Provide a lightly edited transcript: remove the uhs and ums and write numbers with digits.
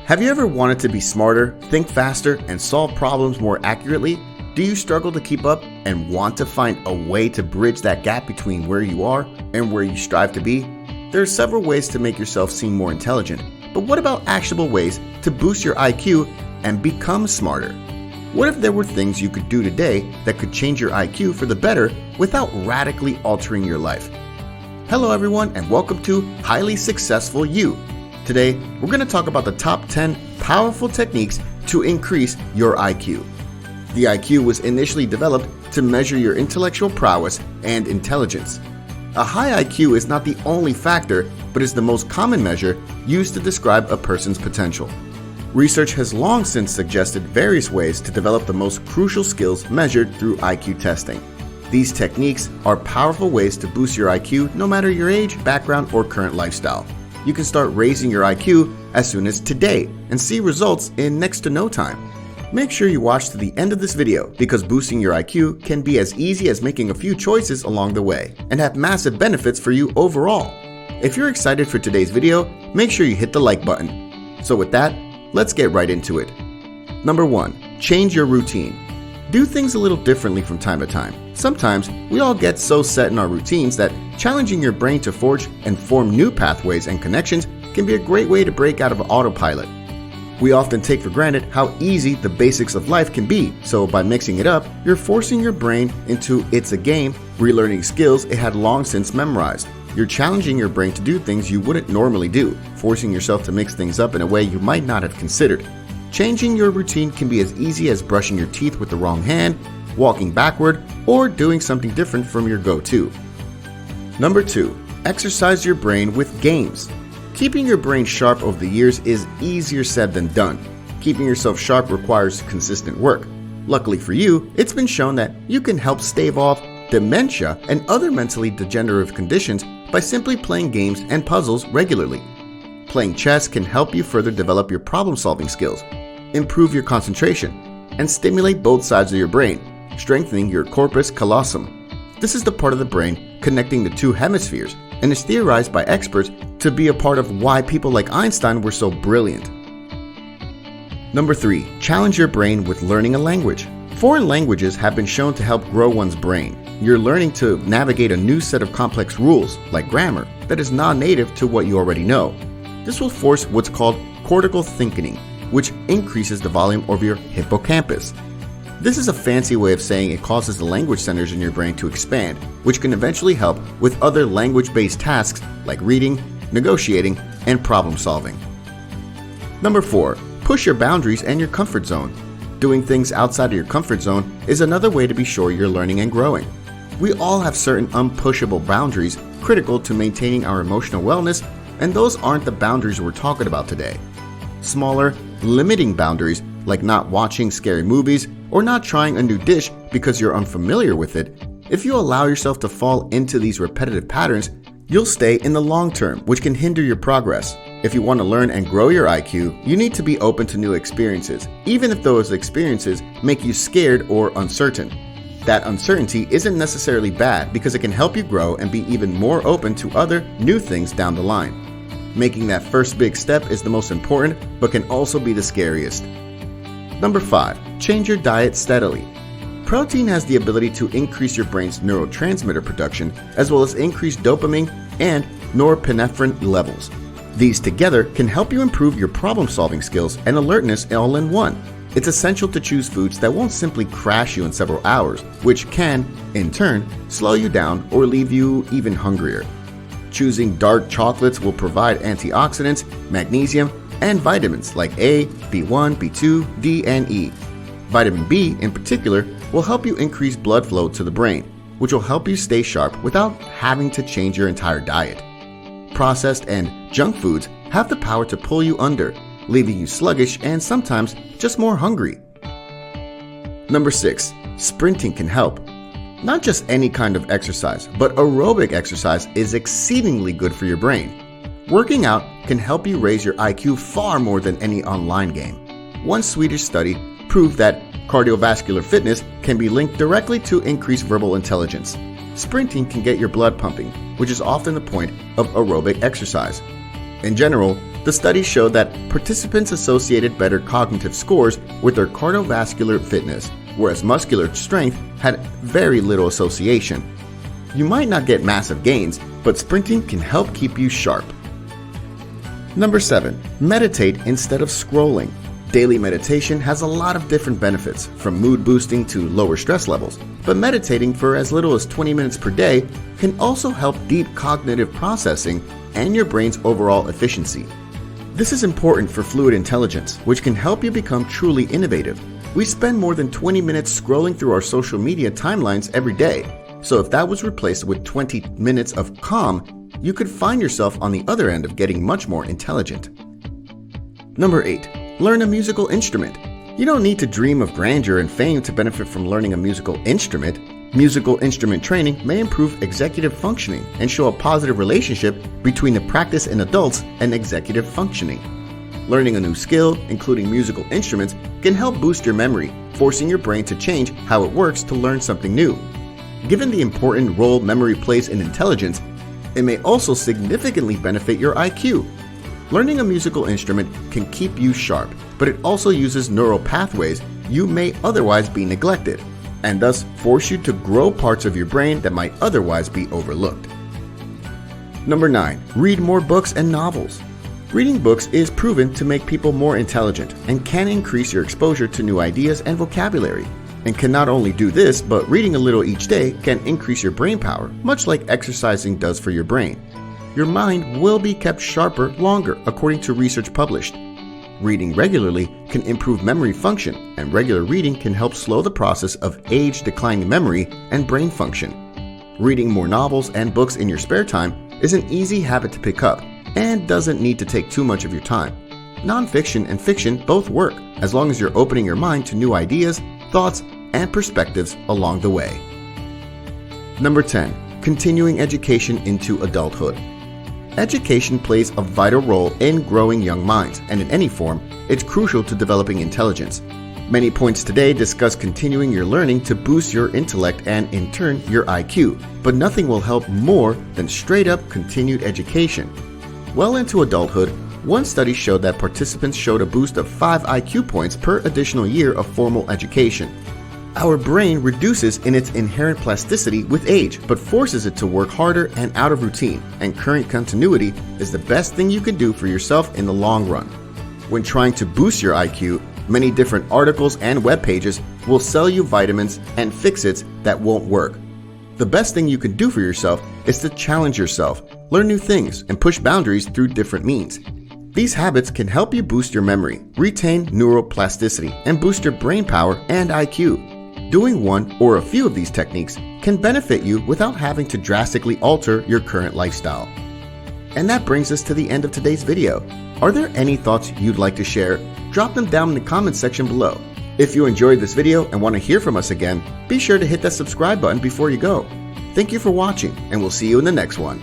Have you ever wanted to be smarter, think faster, and solve problems more accurately? Do you struggle to keep up and want to find a way to bridge that gap between where you are and where you strive to be? There are several ways to make yourself seem more intelligent, but what about actionable ways to boost your IQ and become smarter? What if there were things you could do today that could change your IQ for the better without radically altering your life? Hello everyone, and welcome to Highly Successful You. Today, we're going to talk about the top 10 powerful techniques to increase your IQ. The IQ was initially developed to measure your intellectual prowess and intelligence. A high IQ is not the only factor, but is the most common measure used to describe a person's potential. Research has long since suggested various ways to develop the most crucial skills measured through IQ testing. These techniques are powerful ways to boost your IQ no matter your age, background, or current lifestyle. You can start raising your IQ as soon as today and see results in next to no time. Make sure you watch to the end of this video because boosting your IQ can be as easy as making a few choices along the way and have massive benefits for you overall. If you're excited for today's video, make sure you hit the like button. So with that, let's get right into it. Number 1, change your routine. Do things a little differently from time to time. Sometimes we all get so set in our routines that challenging your brain to forge and form new pathways and connections can be a great way to break out of autopilot. We often take for granted how easy the basics of life can be, so by mixing it up, you're forcing your brain into it's a game, relearning skills it had long since memorized. You're challenging your brain to do things you wouldn't normally do, forcing yourself to mix things up in a way you might not have considered. Changing your routine can be as easy as brushing your teeth with the wrong hand, walking backward, or doing something different from your go-to. Number 2, exercise your brain with games. Keeping your brain sharp over the years is easier said than done. Keeping yourself sharp requires consistent work. Luckily for you, it's been shown that you can help stave off dementia and other mentally degenerative conditions by simply playing games and puzzles regularly. Playing chess can help you further develop your problem-solving skills, improve your concentration, and stimulate both sides of your brain, strengthening your corpus callosum. This is the part of the brain connecting the two hemispheres and is theorized by experts to be a part of why people like Einstein were so brilliant. Number 3, challenge your brain with learning a language. Foreign languages have been shown to help grow one's brain. You're learning to navigate a new set of complex rules, like grammar, that is non-native to what you already know. This will force what's called cortical thinking, which increases the volume of your hippocampus. This is a fancy way of saying it causes the language centers in your brain to expand, which can eventually help with other language-based tasks like reading, negotiating, and problem solving. Number 4, push your boundaries and your comfort zone. Doing things outside of your comfort zone is another way to be sure you're learning and growing. We all have certain unpushable boundaries critical to maintaining our emotional wellness, and those aren't the boundaries we're talking about today. Smaller, limiting boundaries like not watching scary movies or not trying a new dish because you're unfamiliar with it. If you allow yourself to fall into these repetitive patterns, you'll stay in the long term, which can hinder your progress. If you want to learn and grow your IQ, you need to be open to new experiences, even if those experiences make you scared or uncertain. That uncertainty isn't necessarily bad because it can help you grow and be even more open to other new things down the line. Making that first big step is the most important, but can also be the scariest. Number 5, change your diet steadily. Protein has the ability to increase your brain's neurotransmitter production, as well as increase dopamine and norepinephrine levels. These together can help you improve your problem-solving skills and alertness all in one. It's essential to choose foods that won't simply crash you in several hours, which can, in turn, slow you down or leave you even hungrier. Choosing dark chocolates will provide antioxidants, magnesium, and vitamins like A, B1, B2, D, and E. Vitamin B, in particular, will help you increase blood flow to the brain, which will help you stay sharp without having to change your entire diet. Processed and junk foods have the power to pull you under, leaving you sluggish and sometimes just more hungry. Number 6, sprinting can help. Not just any kind of exercise, but aerobic exercise is exceedingly good for your brain. Working out can help you raise your IQ far more than any online game. One Swedish study proved that cardiovascular fitness can be linked directly to increased verbal intelligence. Sprinting can get your blood pumping, which is often the point of aerobic exercise. In general, The study showed that participants associated better cognitive scores with their cardiovascular fitness, whereas muscular strength had very little association. You might not get massive gains, but sprinting can help keep you sharp. Number 7. Meditate instead of scrolling. Daily meditation has a lot of different benefits, from mood boosting to lower stress levels, but meditating for as little as 20 minutes per day can also help deep cognitive processing and your brain's overall efficiency. This is important for fluid intelligence, which can help you become truly innovative. We spend more than 20 minutes scrolling through our social media timelines every day, so if that was replaced with 20 minutes of calm, you could find yourself on the other end of getting much more intelligent. Number 8. Learn a musical instrument. You don't need to dream of grandeur and fame to benefit from learning a musical instrument. Musical instrument training may improve executive functioning and show a positive relationship between the practice in adults and executive functioning. Learning a new skill, including musical instruments, can help boost your memory, forcing your brain to change how it works to learn something new. Given the important role memory plays in intelligence, it may also significantly benefit your IQ. Learning a musical instrument can keep you sharp, but it also uses neural pathways you may otherwise be neglected, and thus force you to grow parts of your brain that might otherwise be overlooked. Number 9. Read more books and novels. Reading books is proven to make people more intelligent and can increase your exposure to new ideas and vocabulary, and can not only do this, but reading a little each day can increase your brain power, much like exercising does for your brain. Your mind will be kept sharper longer, according to research published. Reading regularly can improve memory function, and regular reading can help slow the process of age-declining memory and brain function. Reading more novels and books in your spare time is an easy habit to pick up and doesn't need to take too much of your time. Nonfiction and fiction both work, as long as you're opening your mind to new ideas, thoughts, and perspectives along the way. Number 10. Continuing education into adulthood. Education plays a vital role in growing young minds, and in any form, it's crucial to developing intelligence. Many points today discuss continuing your learning to boost your intellect and, in turn, your IQ, but nothing will help more than straight-up continued education. Well into adulthood, one study showed that participants showed a boost of 5 IQ points per additional year of formal education. Our brain reduces in its inherent plasticity with age, but forces it to work harder and out of routine, and current continuity is the best thing you can do for yourself in the long run. When trying to boost your IQ, many different articles and web pages will sell you vitamins and fix-its that won't work. The best thing you can do for yourself is to challenge yourself, learn new things, and push boundaries through different means. These habits can help you boost your memory, retain neuroplasticity, and boost your brain power and IQ. Doing one or a few of these techniques can benefit you without having to drastically alter your current lifestyle. And that brings us to the end of today's video. Are there any thoughts you'd like to share? Drop them down in the comments section below. If you enjoyed this video and want to hear from us again, be sure to hit that subscribe button before you go. Thank you for watching, and we'll see you in the next one.